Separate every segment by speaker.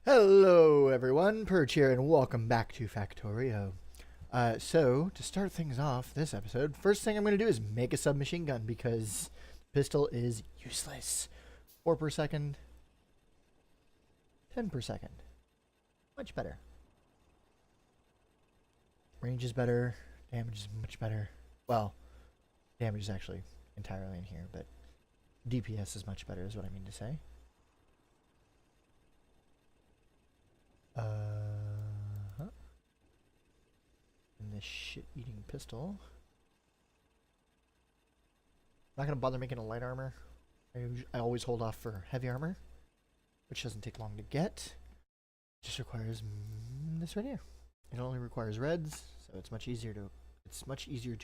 Speaker 1: Hello everyone, Purge here, and welcome back to Factorio. So, to start things off this episode, first thing I'm going to do is make a submachine gun because pistol is useless. 4 per second, 10 per second. Much better. Range is better, damage is much better. Well, damage is actually entirely in here, but DPS is much better is what I mean to say. And this shit-eating pistol. Not gonna bother making a light armor. I always hold off for heavy armor, which doesn't take long to get. Just requires this right here. It only requires reds, so it's much easier to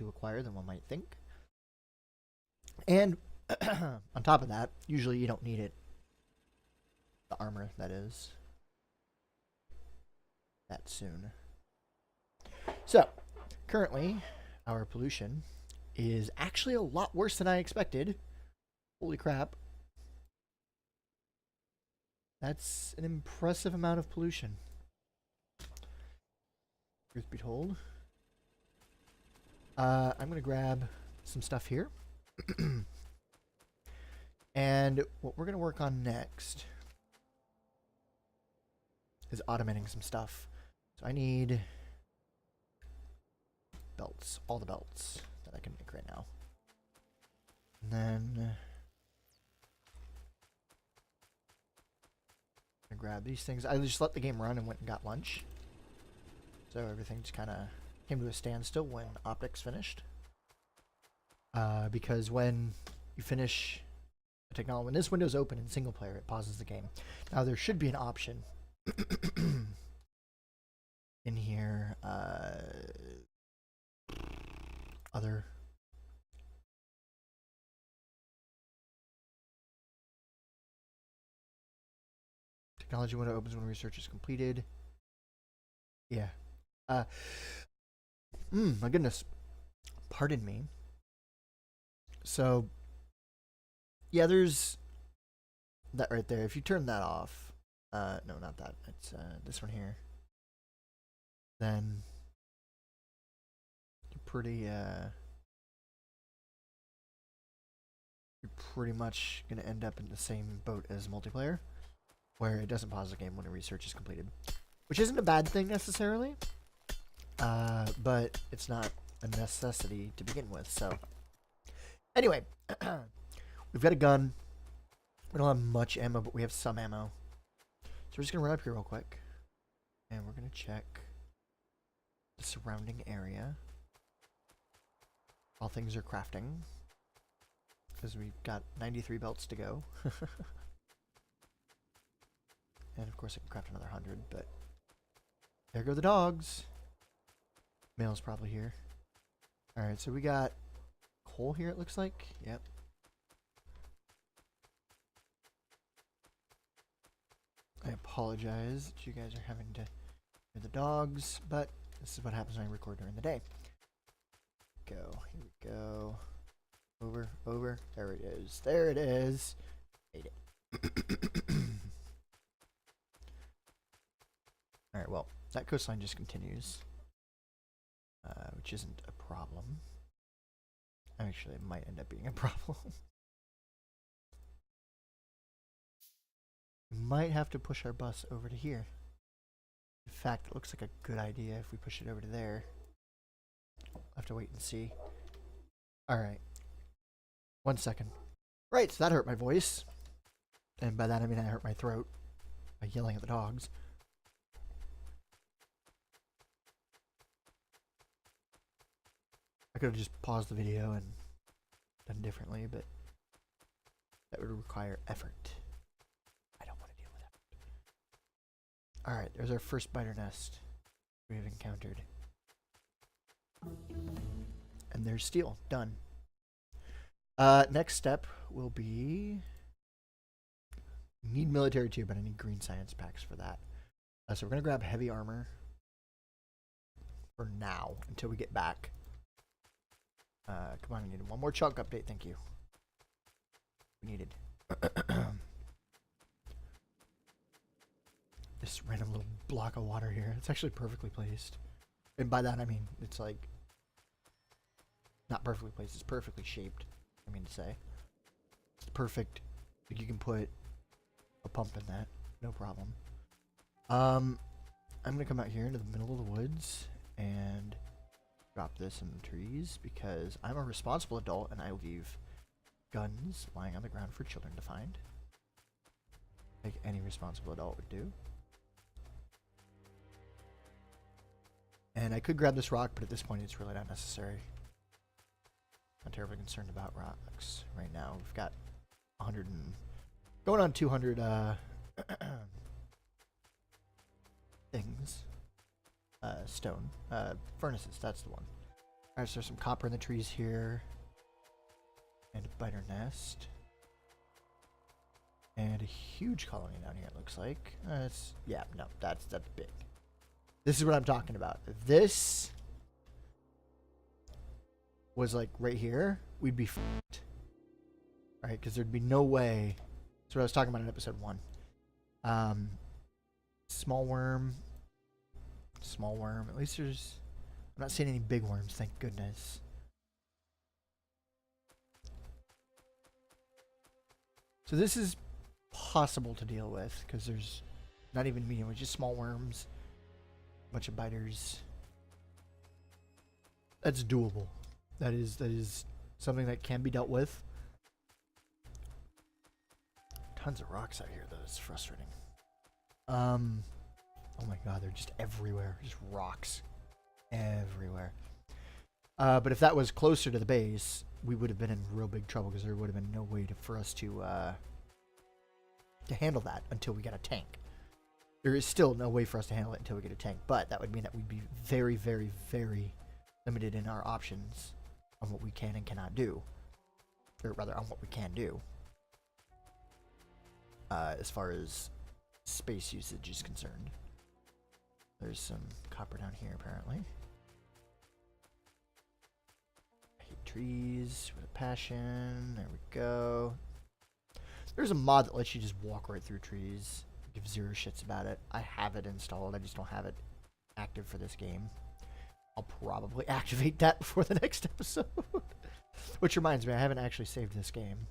Speaker 1: acquire than one might think. And on top of that, usually you don't need it. The armor, that is. That soon. So, currently, our pollution is actually a lot worse than I expected. Holy crap. That's an impressive amount of pollution. Truth be told. I'm going to grab some stuff here. And what we're going to work on next is automating some stuff. So I need belts, all the belts that I can make right now. And then I'm gonna grab these things. I just let the game run and went and got lunch. So everything just kind of came to a standstill when optics finished. Because when you finish a technology, when this window's open in single player, it pauses the game. Now there should be an option in here, other technology window opens when research is completed. Yeah. My goodness. Pardon me. So, yeah, there's that right there. If you turn that off, no, not that. It's this one here. Then you're pretty much gonna end up in the same boat as multiplayer, where it doesn't pause the game when a research is completed, which isn't a bad thing necessarily, but it's not a necessity to begin with. So anyway, we've got a gun. We don't have much ammo, but we have some ammo. So we're just gonna run up here real quick, and we're gonna check the surrounding area while things are crafting, because we've got 93 belts to go. And of course I can craft another 100, but there go the dogs. Male's probably here. Alright, so we got coal here, it looks like. Yep. I apologize that you guys are having to hear the dogs, but this is what happens when I record during the day. Here we go. Over. There it is. There it is. Made it. Alright, well, that coastline just continues. Which isn't a problem. Actually, it might end up being a problem. We might have to push our bus over to here. In fact, it looks like a good idea if we push it over to there. I'll have to wait and see. Alright. 1 second. Right, so that hurt my voice. And by that I mean I hurt my throat by yelling at the dogs. I could have just paused the video and done differently, but that would require effort. I don't want to deal with effort. Alright, there's our first spider nest we have encountered. And there's steel. Done. Next step will be... Need military too, but I need green science packs for that. So we're going to grab heavy armor for now, until we get back. Come on, I need one more chunk update, thank you. needed. This random little block of water here. It's actually perfectly placed. And by that I mean it's like not perfectly placed, it's perfectly shaped. I mean to say. It's perfect. Like you can put a pump in that. No problem. I'm gonna come out here into the middle of the woods and drop this in the trees because I'm a responsible adult and I leave guns lying on the ground for children to find. Like any responsible adult would do. And I could grab this rock, but at this point it's really not necessary. Not terribly concerned about rocks right now. We've got 100 and going on 200 things. Stone. Furnaces, that's the one. Alright, so there's some copper in the trees here. And a biter nest. And a huge colony down here, it looks like. Yeah, no, that's big. This is what I'm talking about. If this was like right here, we'd be fucked. Right? Because there'd be no way. That's what I was talking about in episode 1. Small worm. Small worm. At least there's... I'm not seeing any big worms, thank goodness. So this is possible to deal with because there's not even medium, it's just small worms, a bunch of biters. That's doable. That is something that can be dealt with. Tons of rocks out here though, it's frustrating. Oh my god, they're just everywhere. Just rocks everywhere. But if that was closer to the base, we would have been in real big trouble because there would have been no way for us to handle that until we got a tank. There is still no way for us to handle it until we get a tank, but that would mean that we'd be very, very, very limited in our options on what we can and cannot do. Or rather, on what we can do. As far as space usage is concerned. There's some copper down here, apparently. I hate trees with a passion. There we go. There's a mod that lets you just walk right through trees. Give zero shits about it. I have it installed. I just don't have it active for this game. I'll probably activate that before the next episode. Which reminds me, I haven't actually saved this game.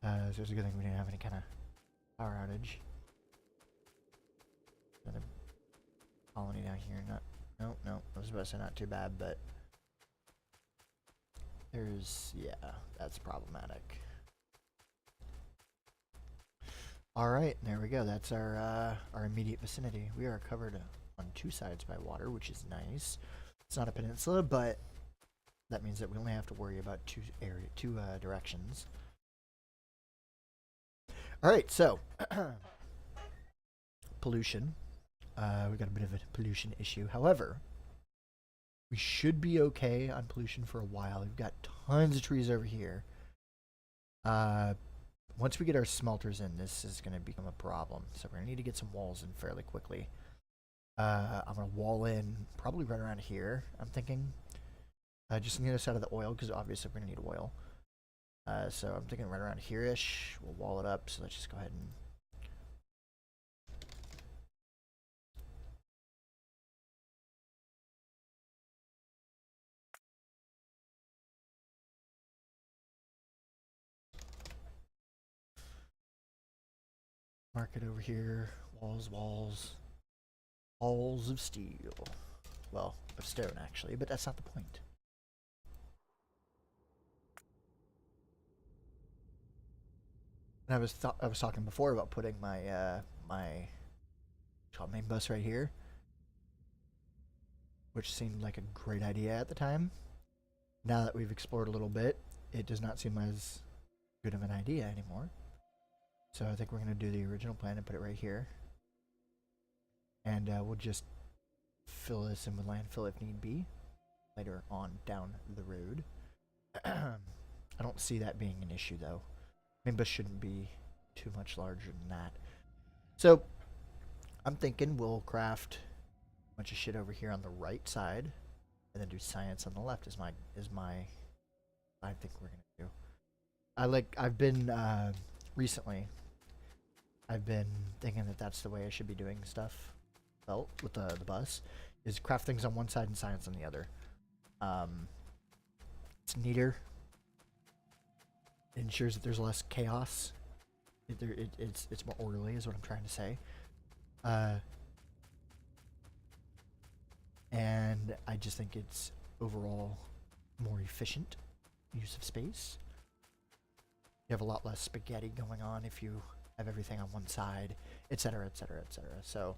Speaker 1: So it's a good thing we didn't have any kind of power outage. Another colony down here. No. I was about to say not too bad, but there's, yeah, that's problematic. Alright, there we go. That's our immediate vicinity. We are covered on two sides by water, which is nice. It's not a peninsula, but that means that we only have to worry about two directions. Alright, so pollution. We got a bit of a pollution issue. However, we should be okay on pollution for a while. We've got tons of trees over here. Once we get our smelters in, this is going to become a problem. So we're going to need to get some walls in fairly quickly. I'm going to wall in probably right around here, I'm thinking. Just on the other side of the oil, because obviously we're going to need oil. So I'm thinking right around here-ish. We'll wall it up, so let's just go ahead and... mark it over here. Walls of steel. Well, of stone actually, but that's not the point. And I was talking before about putting my my main bus right here, which seemed like a great idea at the time. Now that we've explored a little bit, it does not seem as good of an idea anymore. So I think we're going to do the original plan and put it right here. And we'll just fill this in with landfill if need be. Later on down the road. I don't see that being an issue though. Main shouldn't be too much larger than that. So I'm thinking we'll craft a bunch of shit over here on the right side. And then do science on the left is my I think we're going to do. I've been recently. I've been thinking that that's the way I should be doing stuff. Well, with the bus, is craft things on one side and science on the other. It's neater. It ensures that there's less chaos. It's more orderly, is what I'm trying to say. And I just think it's overall more efficient use of space. You have a lot less spaghetti going on if you have everything on one side, etc., etc., etc. So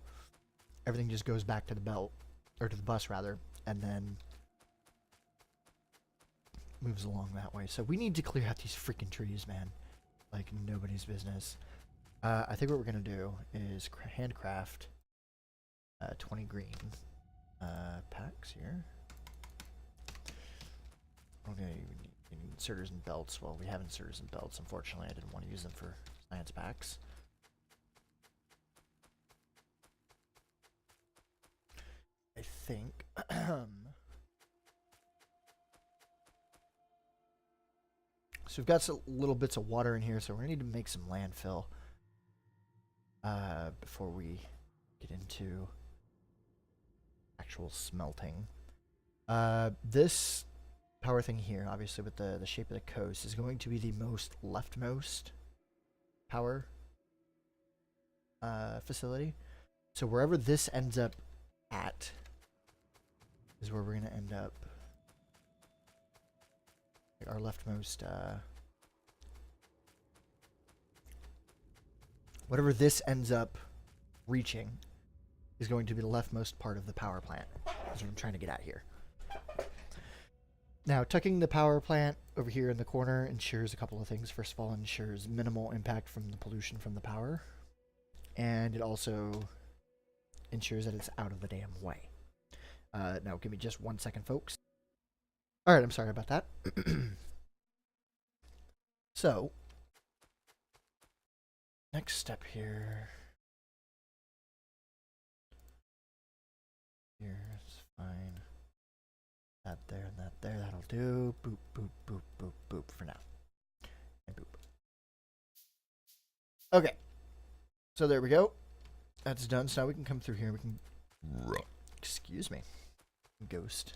Speaker 1: everything just goes back to the belt, or to the bus rather, and then moves along that way. So we need to clear out these freaking trees, man. Like nobody's business. I think what we're gonna do is handcraft 20 green packs here. Okay, we need inserters and belts. Well, we have inserters and belts. Unfortunately, I didn't want to use them for science packs. I think so we've got some little bits of water in here, so we're gonna need to make some landfill before we get into actual smelting. This power thing here, obviously with the shape of the coast, is going to be the most leftmost power facility. So wherever this ends up at is where we're going to end up. Our leftmost, whatever this ends up reaching is going to be the leftmost part of the power plant. That's what I'm trying to get at here. Now, tucking the power plant over here in the corner ensures a couple of things. First of all, ensures minimal impact from the pollution from the power. And it also ensures that it's out of the damn way. Now, give me just 1 second, folks. Alright, I'm sorry about that. So, next step here. Here's fine. That there and that there, that'll do. Boop, boop, boop, boop, boop for now. And boop. Okay. So there we go. That's done. So now we can come through here. We can... Excuse me. Ghost.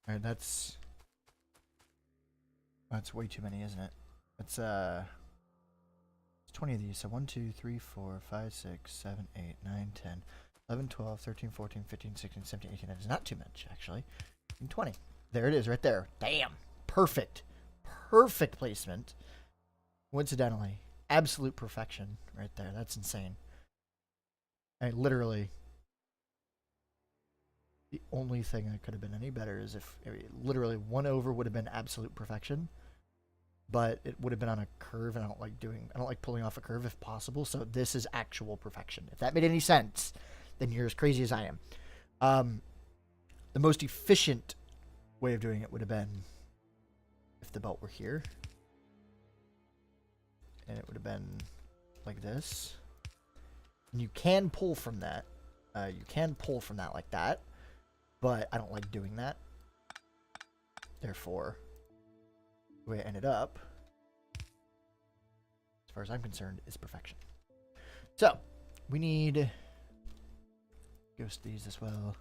Speaker 1: Alright, that's way too many, isn't it? It's 20 of these. So 1, 2, 3, 4, 5, 6, 7, 8, 9, 10, 11, 12, 13, 14, 15, 16, 17, 18. That is not too much, actually. 20. There it is, right there. Damn. Perfect. Perfect placement. Coincidentally. Absolute perfection right there. That's insane. I literally... The only thing that could have been any better is if literally 1 over would have been absolute perfection, but it would have been on a curve, and I don't like pulling off a curve if possible. So this is actual perfection. If that made any sense, then you're as crazy as I am. The most efficient way of doing it would have been if the belt were here, and it would have been like this. And you can pull from that. You can pull from that like that. But I don't like doing that. Therefore, the way it ended up, as far as I'm concerned, is perfection. So, we need ghost these as well.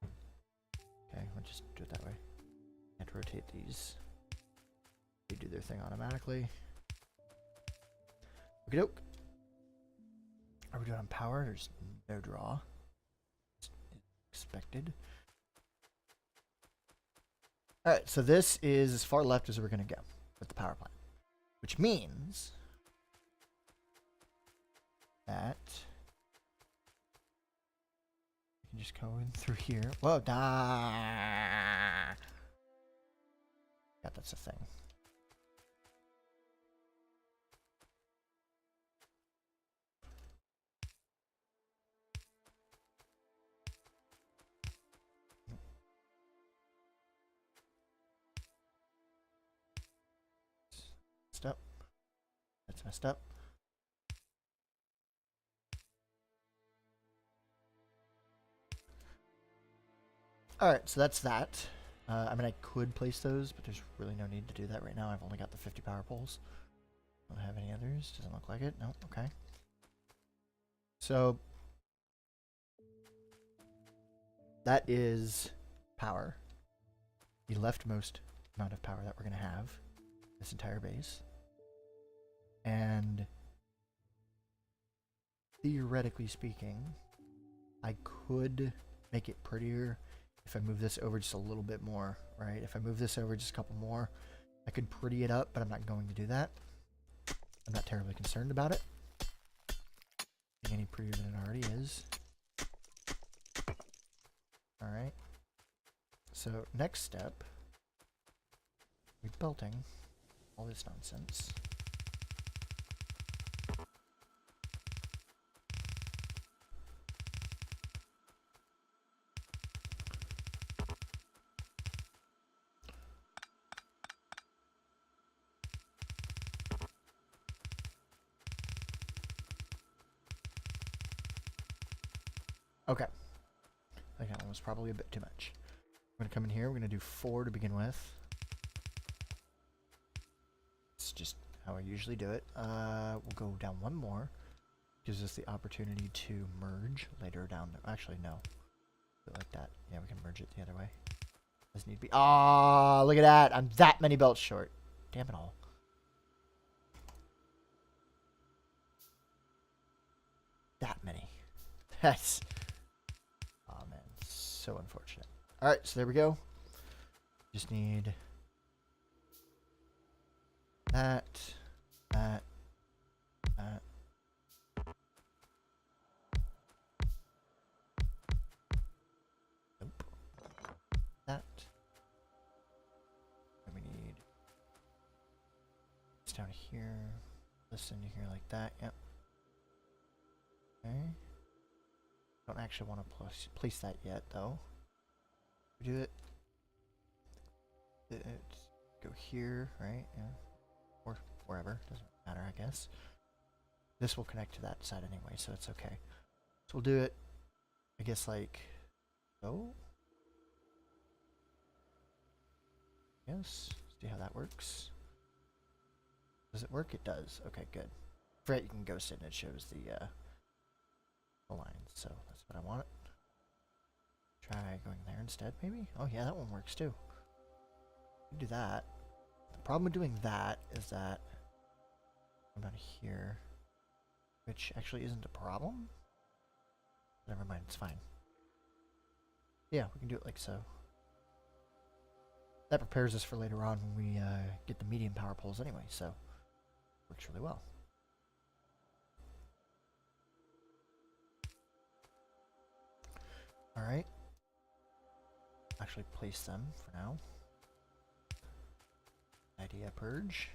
Speaker 1: Okay, we'll just do it that way. And rotate these. They do their thing automatically. Okie doke. Are we doing on power? There's no draw. Expected. Alright, so this is as far left as we're going to go with the power plant. Which means that you can just go in through here. Whoa, yeah, that's a thing. messed up. That's messed up. Alright, so that's that. I mean, I could place those, but there's really no need to do that right now. I've only got the 50 power poles. Don't have any others. Doesn't look like it. No, okay. So that is power. The leftmost amount of power that we're going to have this entire base. And theoretically speaking, I could make it prettier if I move this over just a little bit more, right? If I move this over just a couple more, I could pretty it up, but I'm not going to do that. I'm not terribly concerned about it being any prettier than it already is. Alright. So, next step, rebelting all this nonsense. Okay. I think that one was probably a bit too much. We're going to come in here. We're going to do 4 to begin with. It's just how I usually do it. We'll go down one more. Gives us the opportunity to merge later down. Actually, no. Do it like that. Yeah, we can merge it the other way. Does need to be. Ah, look at that. I'm that many belts short. Damn it all. That many. That's. Oh man, so unfortunate. Alright, so there we go. Just need that, that, that. Nope. That. And we need this down here. This in here like that. Yep. Okay. Don't actually want to place that yet, though. We do it. Go here, right? Yeah. Or wherever. Doesn't matter, I guess. This will connect to that side anyway, so it's okay. So we'll do it, I guess, like so. Yes. See how that works. Does it work? It does. Okay, good. For it, you can ghost it and it shows the lines, so that's what I want. Try going there instead, maybe? Oh yeah, that one works too. Do that. The problem with doing that is that I'm down here, which actually isn't a problem. Never mind, it's fine. Yeah, we can do it like so. That prepares us for later on when we get the medium power poles anyway, so works really well. Alright. Actually place them for now. Idea purge.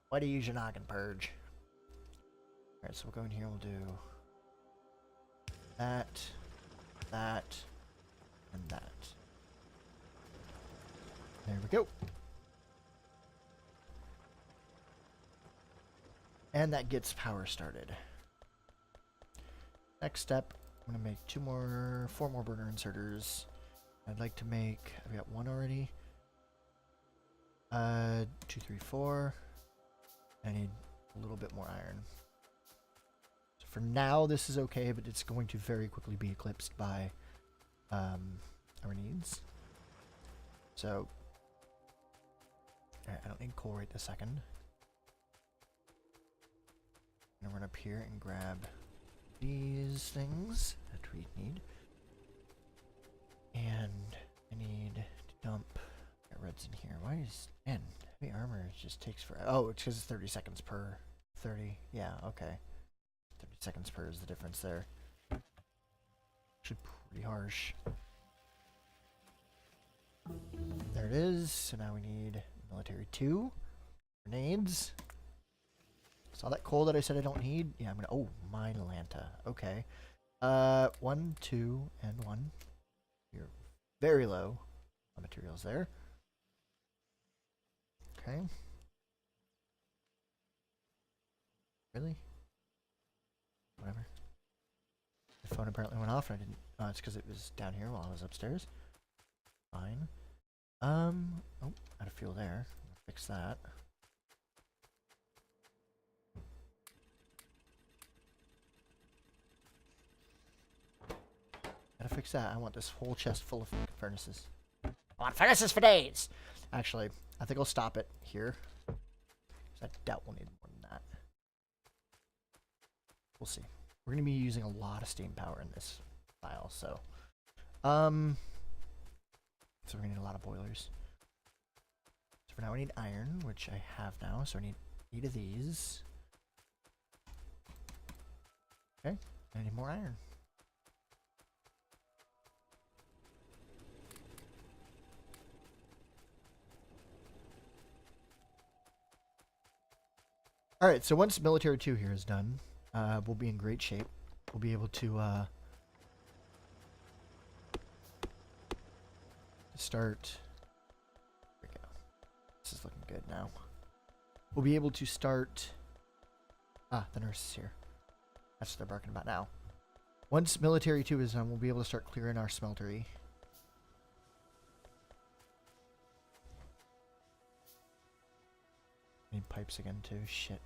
Speaker 1: Why do you use your noggin, purge? Alright, so we'll go in here, we'll do that, that, and that. There we go. And that gets power started. Next step, I'm going to make 4 more burner inserters. I'd like to make, I've got 1 already. 2, 3, 4. I need a little bit more iron. So for now, this is okay, but it's going to very quickly be eclipsed by our needs. So, alright, I don't need coal right this second. I'm gonna run up here and grab these things that we need. And I need to dump. Got reds in here. Why is, man, heavy armor just takes forever. Oh, it's because it's 30 seconds per 30. Yeah, okay. 30 seconds per is the difference there. Actually pretty harsh. There it is. So now we need military 2. Grenades. Saw that coal that I said I don't need? Yeah, I'm gonna, oh, mine Lanta. Okay. 1, 2, and 1. You're very low on materials there. Okay. Really? Whatever. The phone apparently went off and I didn't. Oh, it's because it was down here while I was upstairs. Fine. Oh, out of fuel there. Fix that. Gotta fix that. I want this whole chest full of furnaces. I want furnaces for days! Actually, I think I'll stop it here. Because I doubt we'll need more than that. We'll see. We're going to be using a lot of steam power in this file, so. So we're going to need a lot of boilers. So for now we need iron, which I have now, so I need 8 of these. Okay, I need more iron. Alright, so once Military 2 here is done, we'll be in great shape. We'll be able to start. There we go. This is looking good now. We'll be able to start. Ah, the nurse is here. That's what they're barking about now. Once Military 2 is done, we'll be able to start clearing our smeltery. Need pipes again too. Shit.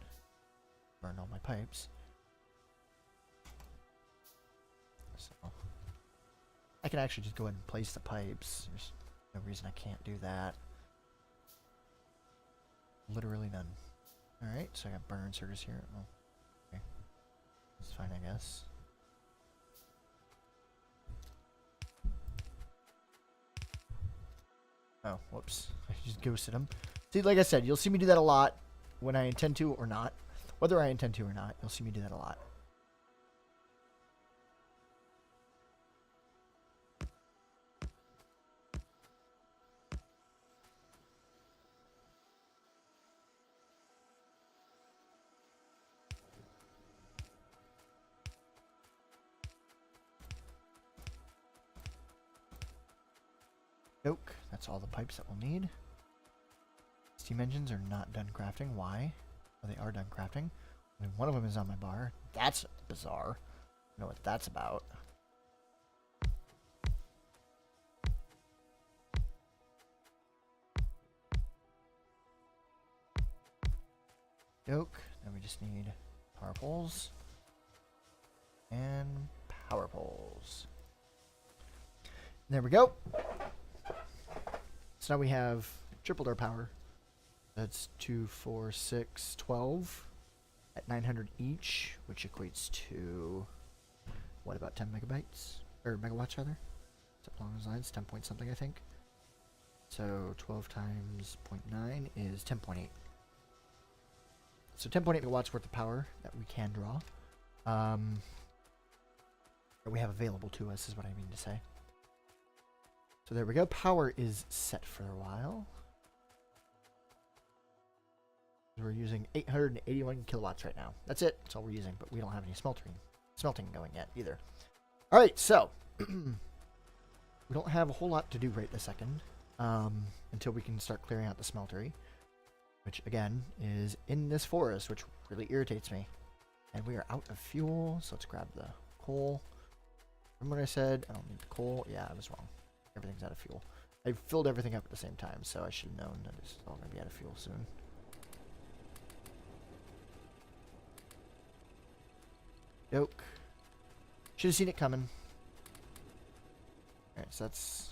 Speaker 1: Burned all my pipes. So I can actually just go ahead and place the pipes. There's no reason I can't do that. Literally none. Alright, so I got burner inserters here. Oh, okay. That's fine, I guess. Oh, whoops. I just ghosted them. See, like I said, you'll see me do that a lot when I intend to or not. Whether I intend to or not, you'll see me do that a lot. Oak, that's all the pipes that we'll need. Steam engines are not done crafting. Why? Well, they are done crafting. I mean, one of them is on my bar. That's bizarre. I don't know what that's about. Oak. Then we just need power poles. And power poles. There we go. So now we have tripled our power. That's 2, 4, 6, 12 at 900 each, which equates to, what, about 10 megabytes? Or megawatts, rather? Something along those lines, 10 point something, I think. So 12 times 0.9 is 10.8. So 10.8 megawatts worth of power that we can draw. That we have available to us is what I mean to say. So there we go. Power is set for a while. We're using 881 kilowatts right now. That's it. That's all we're using, but we don't have any smelting going yet either. All right, so we don't have a whole lot to do right this second until we can start clearing out the smeltery, which again is in this forest, which really irritates me. And we are out of fuel, so let's grab the coal. Remember what I said? I don't need the coal. Yeah, I was wrong. Everything's out of fuel. I filled everything up at the same time, so I should have known that it's all going to be out of fuel soon. Yoke. Should have seen it coming. Alright, so that's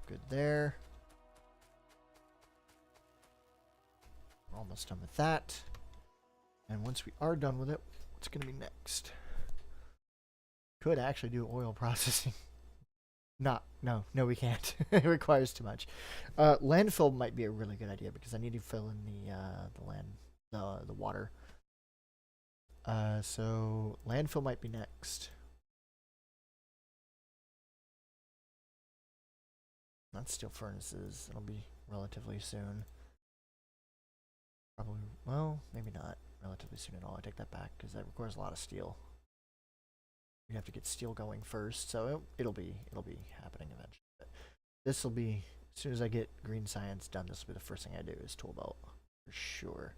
Speaker 1: good there. We're almost done with that. And once we are done with it, what's going to be next? Could actually do oil processing. No, we can't. It requires too much. Landfill might be a really good idea because I need to fill in the water. So landfill might be next. Not steel furnaces. It'll be relatively soon. Probably, well, maybe not relatively soon at all. I take that back because that requires a lot of steel. We have to get steel going first, so it'll be happening eventually. But this will be, as soon as I get green science done, this will be the first thing I do is tool belt for sure.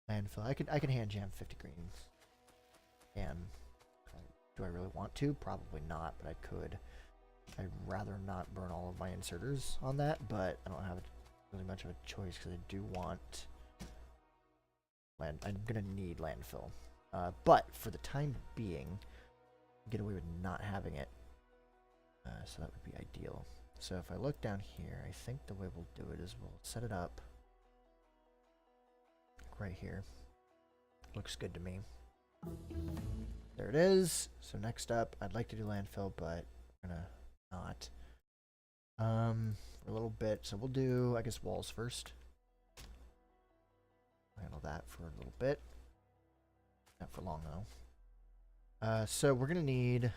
Speaker 1: landfill. I can hand jam 50 greens. And do I really want to? Probably not, but I could. I'd rather not burn all of my inserters on that, but I don't have really much of a choice because I do want land. I'm gonna need landfill, but for the time being, get away with not having it. So that would be ideal. So if I look down here, I think the way we'll do it is we'll set it up right here. Looks good to me. There it is. So next up, I'd like to do landfill, but I'm gonna not. For a little bit. So we'll do, I guess, walls first. Handle that for a little bit. Not for long though. So we're gonna need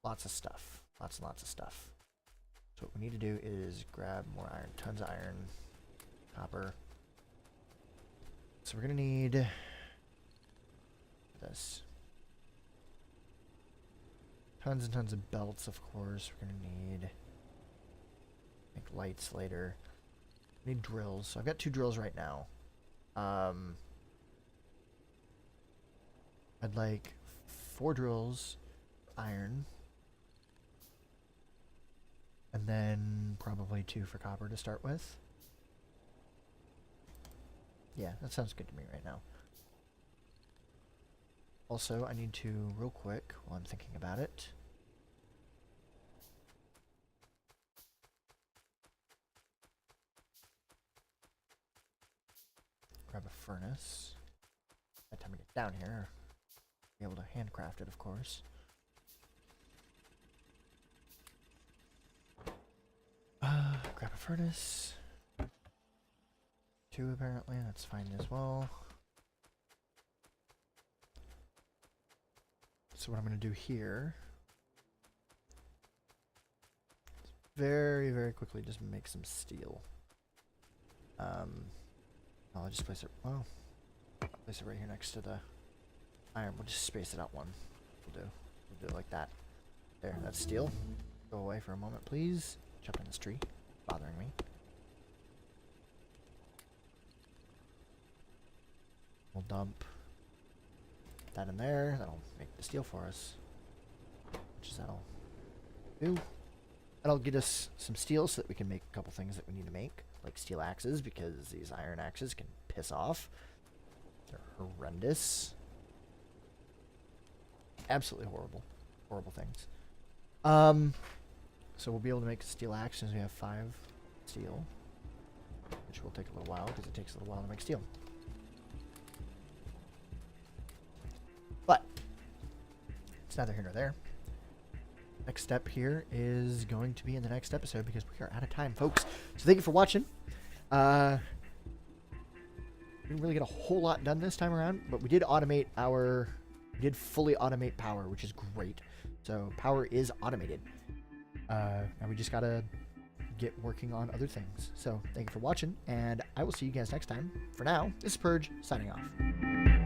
Speaker 1: lots of stuff. Lots and lots of stuff. So what we need to do is grab more iron. Tons of iron. Copper. So we're gonna need this. Tons and tons of belts, of course. We're gonna need make lights later. We need drills. So I've got 2 drills right now. I'd like 4 drills, iron, and then probably 2 for copper to start with. Yeah, that sounds good to me right now. Also, I need to, real quick, while I'm thinking about it, grab a furnace. By the time I get down here, be able to handcraft it, of course. Grab a furnace. 2 apparently, that's fine as well. So what I'm going to do here is very, very quickly just make some steel. I'll just place it, well, place it right here next to the iron. We'll just space it out one. We'll do it like that. There, that's steel. Go away for a moment, please. Jump in this tree, bothering me. We'll dump that in there. That'll make the steel for us. Which is that'll do. That'll get us some steel so that we can make a couple things that we need to make, like steel axes, because these iron axes can piss off. They're horrendous. Absolutely horrible. Horrible things. So we'll be able to make steel axes. We have 5 steel, which will take a little while because it takes a little while to make steel. But it's neither here nor there. Next step here is going to be in the next episode because we are out of time, folks. So thank you for watching. We didn't really get a whole lot done this time around, but we did automate we did fully automate power, which is great. So power is automated. Now we just gotta get working on other things. So thank you for watching, and I will see you guys next time. For now, this is Purge, signing off.